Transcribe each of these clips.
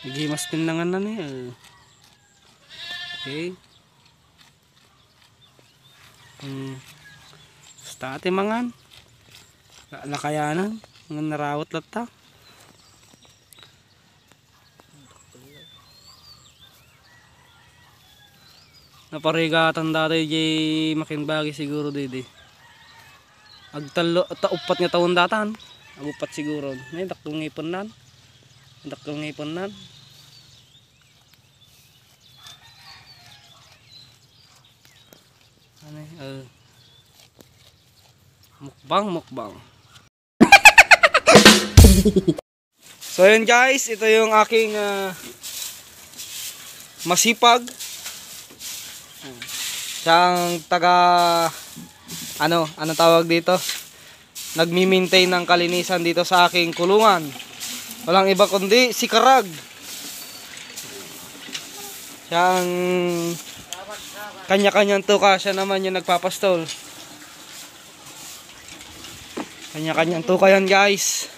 Nagimas pinlangan na niya. Okay. Basta ate mangan. Lakayanan. Nga narawat lata. Naparigatan dati jay makinbagi siguro didi. Agtalo upat nga taon datan. Agupat siguro. May dakong ngipon nan. Dakong ngipon nan. Ano mukbang. So yun guys, ito yung aking masipag. Siyang taga ano tawag dito? Nagmi-maintain ng kalinisan dito sa aking kulungan. Walang iba kundi si Karag. Siyang kanya-kanyang tuka, siya naman yung nagpapastol. Kanya-kanyang tuka yan guys.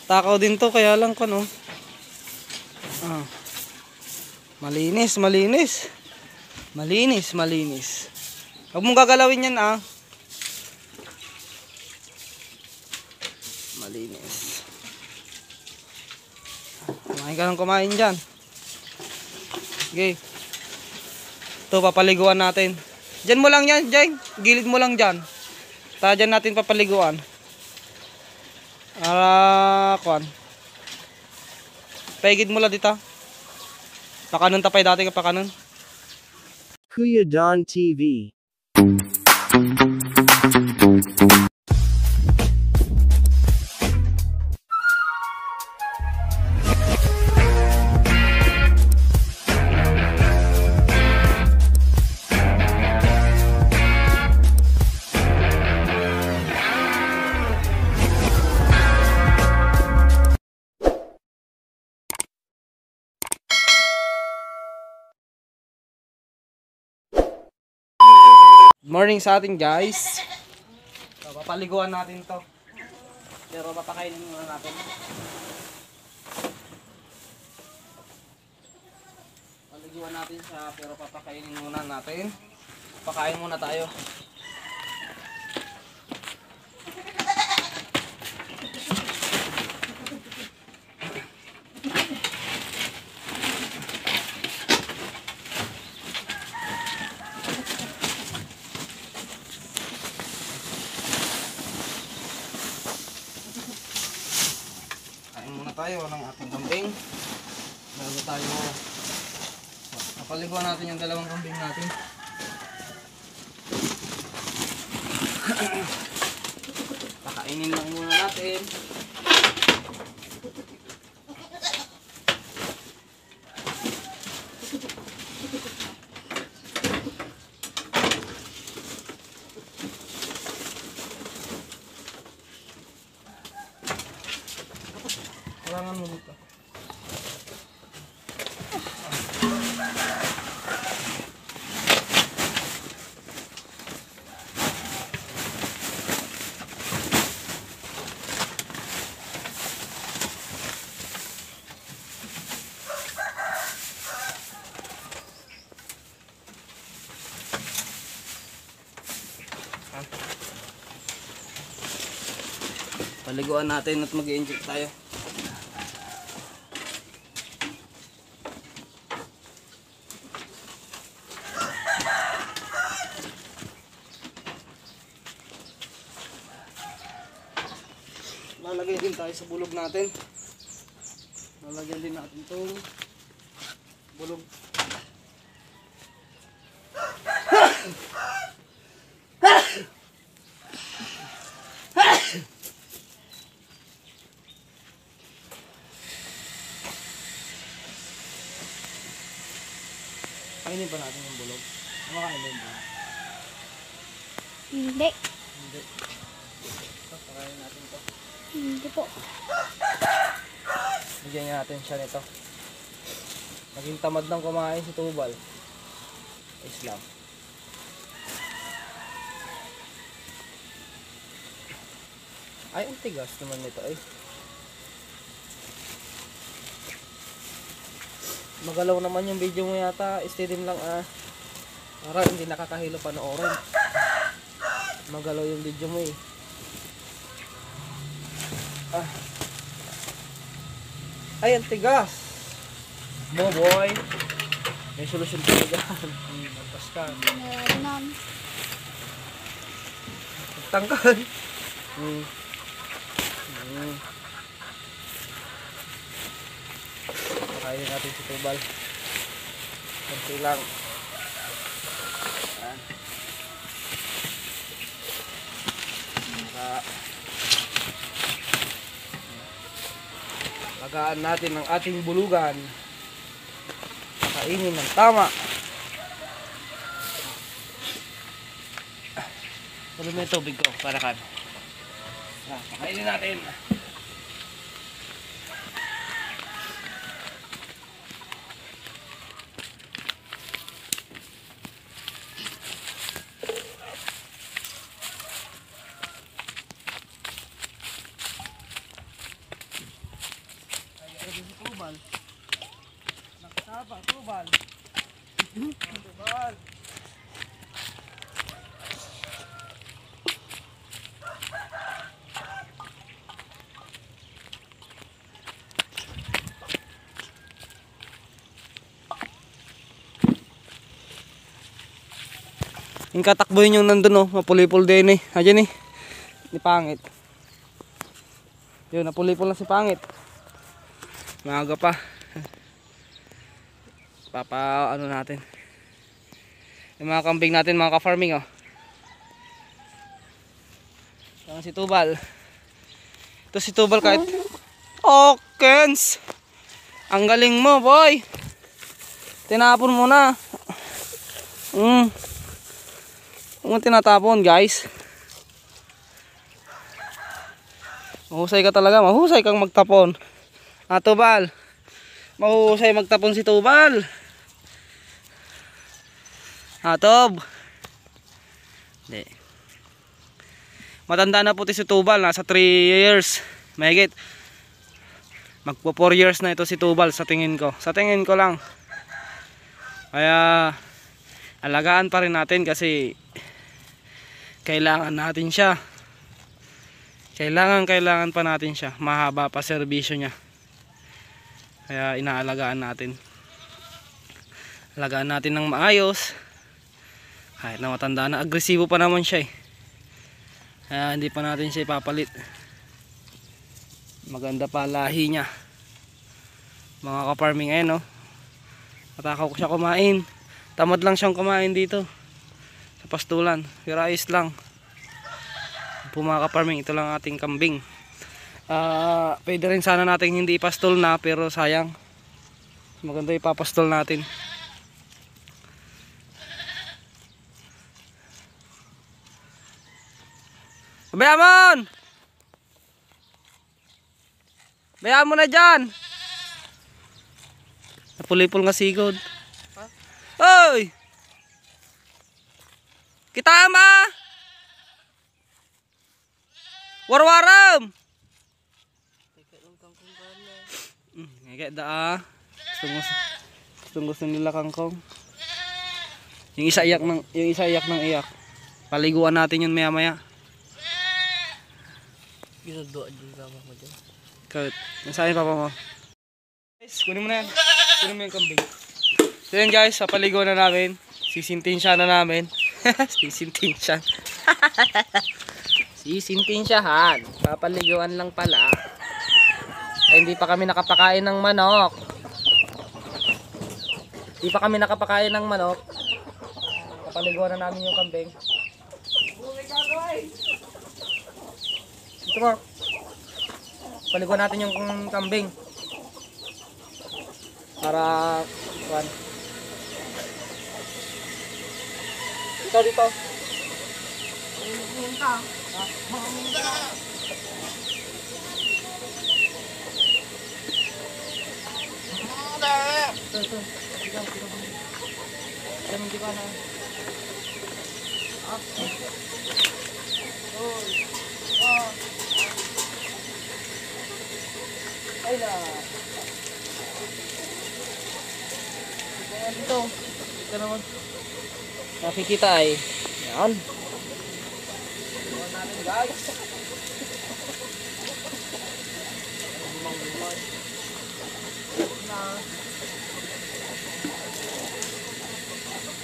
Takaw din to kaya lang ko no. Malinis. Huwag mong gagalawin yan Malinis. Kumain ka ng kumain dyan. Okay. Ito papaliguan natin. Diyan mo lang yan, Jeng. Gilid mo lang dyan. Dyan natin papaliguan. Kuan. Paigid mo lang dito. Pakanon tapay dati ka pakanon. Kuya Don TV. Morning sa atin guys. So, papaliguan natin to. Pero papakainin muna natin. Paliguan natin siya pero papakainin muna natin. Pakain muna tayo. Tayo ng ating kambing bago tayo napaliguan natin yung dalawang kambing natin. Pakainin lang muna natin. Kailangan mo dito. Paliguan natin at mag-i-inject tayo. Lalagay din tayo sa bulog natin. Lalagyan din natin itong bulog. Kainin pa natin yung bulog. Makain din ba? Hindi. Hindi. Pakain natin ito. Hindi po. Bigyan natin siya nito. Naging tamad ng kumain si Tubal. Islam. Ay, ang tigas naman nito ay. Magalaw naman yung video mo yata. Steady lang ah. Para hindi nakakahilo panoorin. Magalaw yung video mo eh. Ah. Ay, ang tigas. Boy. May solusyon pa dyan. Magpas ka. Meron. Tangkad. Pakainin natin si Tubal. Kunti lang. Ayan. Lagaan natin ang ating bulugan. Kainin ng tama. Tuloy mo yung tubig ko para kan. Pakainin natin. Tubal. Nakasapa, tubal. Tubal. Yung katakbo yun yung nandun oh, mapulipol din eh. Ayan eh. Ni Pangit. Yun, napulipol na si Pangit. Maaga pa. Papa ano natin. Yung mga kambing natin, mga ka-farming oh. Yung si Tubal. Ito si Tubal kahit. Oh, Kens. Ang galing mo, boy. Tinapon mo na. Huwag tinatapon, guys. Mahusay ka talaga, mahusay kang magtapon. Ah, Tubal. Mahusay magtapon si Tubal. Ah, Tob. Hindi. Matanda na puti si Tubal, nasa 3 years. Mahigit. Magpo 4 years na ito si Tubal sa tingin ko. Sa tingin ko lang. Kaya alagaan pa rin natin kasi kailangan natin siya. Kailangan pa natin siya. Mahaba pa serbisyo niya. Kaya inaalagaan natin. Alagaan natin ng maayos. Kahit na matanda na, agresibo pa naman siya eh. Kaya hindi pa natin siya ipapalit. Maganda pa lahi niya. Mga ka-farming eh no. Matakaw ko siya kumain. Tamad lang siyang kumain dito sa pastulan. Pero ayos lang. Po mga ka-farming, ito lang ating kambing. Pwede rin sana natin hindi ipastol na, pero sayang. Maganda ipapastol natin. Bayamon! Bayaan mo na dyan! Napulipol nga sigod. Hoy! Kita ma! Warwaram! Ngeke da ah. Gusto nila kangkong. Yung isa iyak ng iyak. Paliguan natin yun maya-maya. Ginagawa din ka mo dyan. Kahit, nasaan yung papa mo? Guys, kunin mo na yan. Kunin mo yung kambing. So yun guys, papaligo na namin. Sisintinsya na namin. Sisintinsya. Sisintinsyahan. Papaliguan lang pala. Ay, hindi pa kami nakapakain ng manok. Hindi pa kami nakapakain ng manok. Papaliguan na namin yung kambing. Ito mo. Paliguan natin yung kambing. Para dito. Ay na. Kaya dito. Ito naman. Nakikita ay. Yan. Iwan natin guys. Bumang-bumang. Na.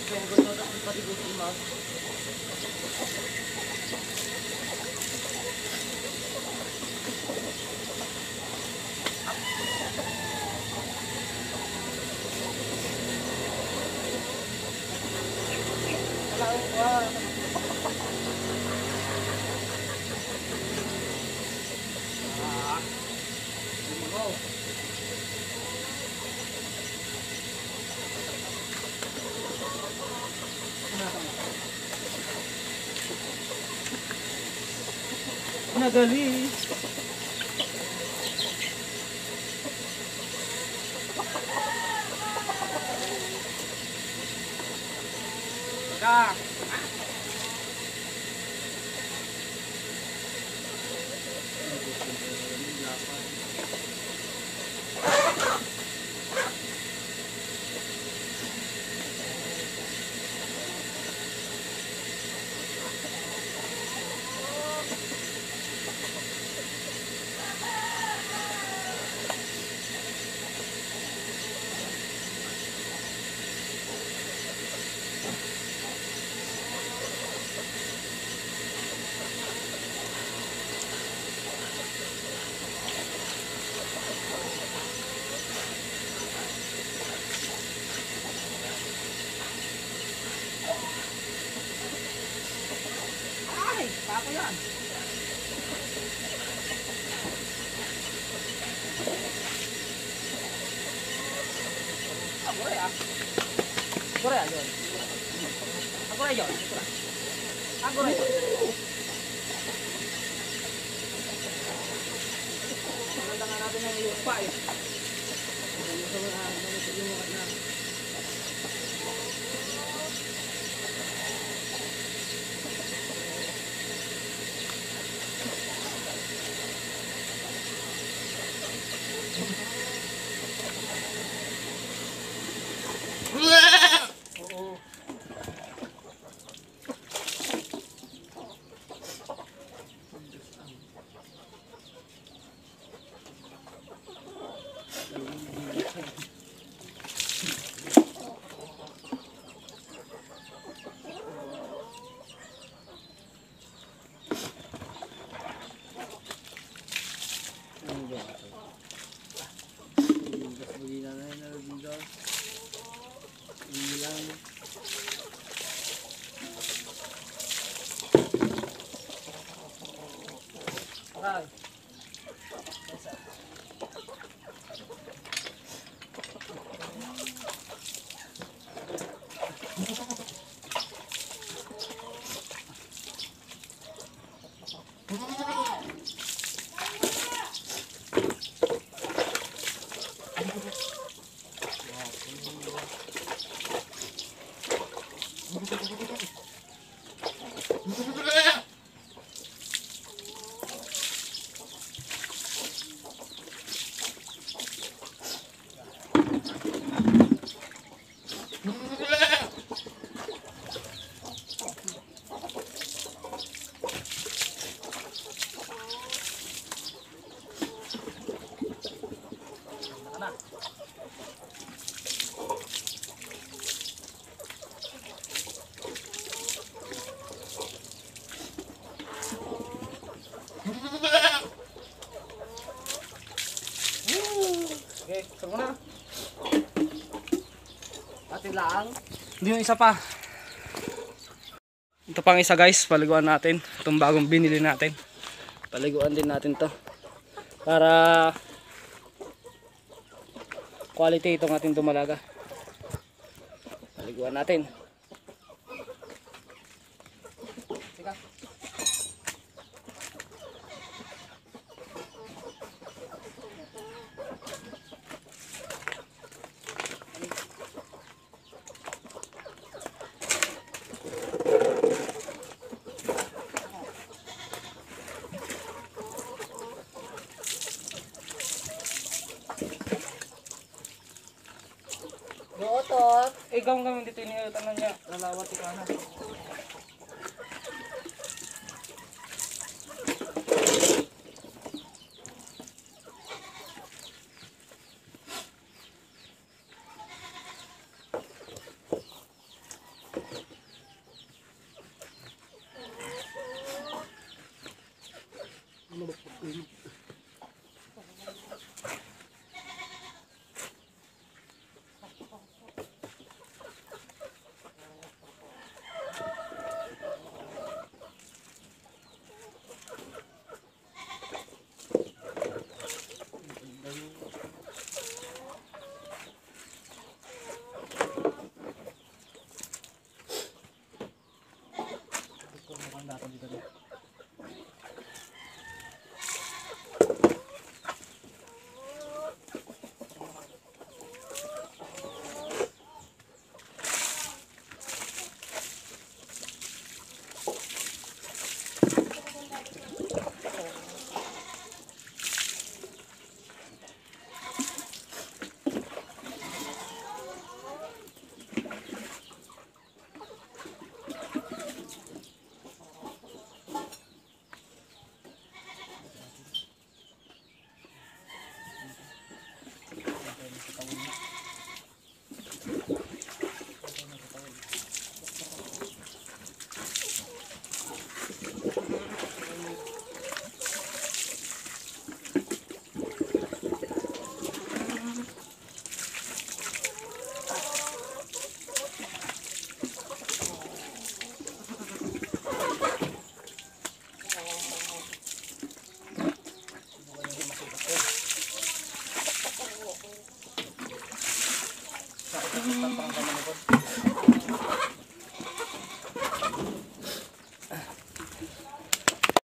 Ito gusto natin pati gusto mas. Nagali. Ka. Ay, kako yan. Agora ya. Agora ya, John. Agora ya, John. Agora ya. Magandang natin ng iyong pa eh. Oo. Ay. Okay, ito muna. Atin lang. Hindi yung isa pa. Ito pang isa guys, paliguan natin. Itong bagong binili natin. Paliguan din natin to. Para quality itong ating dumalaga. Paliguan natin. Sige. gawin dito iniutan na niya. Lalawat ka na.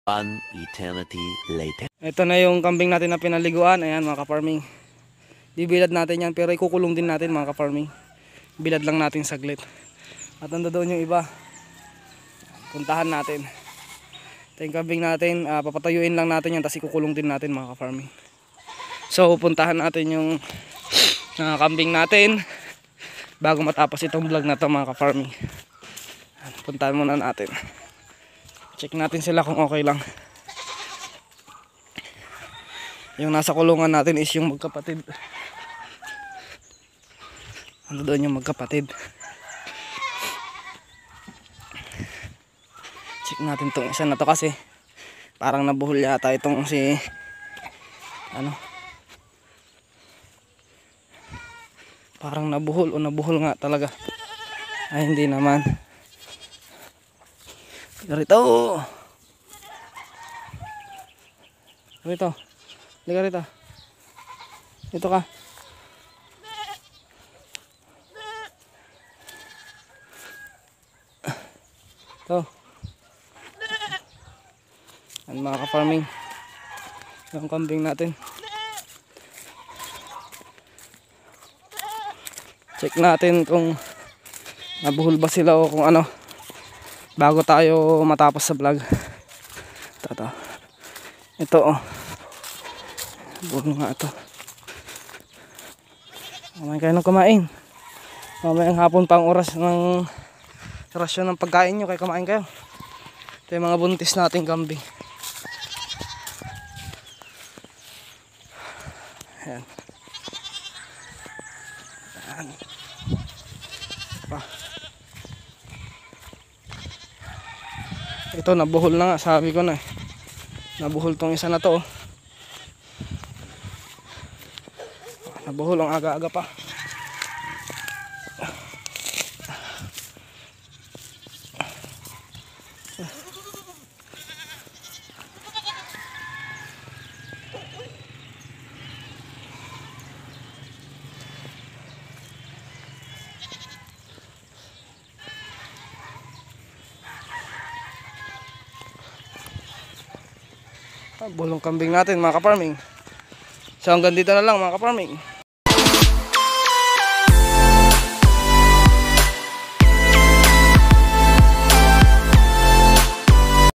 One eternity later. Ito na yung kambing natin na pinaliguan. Ayan mga ka-farming. Bibilad natin yan pero ikukulong din natin mga ka-farming. Bilad lang natin saglit. At ando doon yung iba. Puntahan natin. Ito yung kambing natin. Papatayuin lang natin yan tapos ikukulong din natin mga ka-farming. So puntahan natin yung kambing natin bago matapos itong vlog na to mga ka-farming. Puntahan muna natin. Check natin sila kung okay lang. Yung nasa kulungan natin is yung magkapatid. Ano doon yung magkapatid. Check natin tong isa na to kasi parang nabuhol yata itong si ano. Parang nabuhol o nabuhol nga talaga. Ay hindi naman. Rito. Rito. Liga rito. Dito ka. Ito. Ang mga ka-farming. Yung kambing natin. Check natin kung nabuhol ba sila o kung ano. Bago tayo matapos sa vlog. Ito oh. Buno nga ito. Kumain kayo ng kumain. Mamayang hapon pa ang oras ng rasyon ng pagkain nyo. Kaya kumain kayo. Ito yung mga buntis nating kambing. Ayan. Ayan. Pa. Ito nabuhol na nga, sabi ko na eh. Nabuhol tong isa na to oh. Nabuhol ang aga-aga pa. Bulong kambing natin mga ka-farming. So hanggang dito na lang mga ka-farming.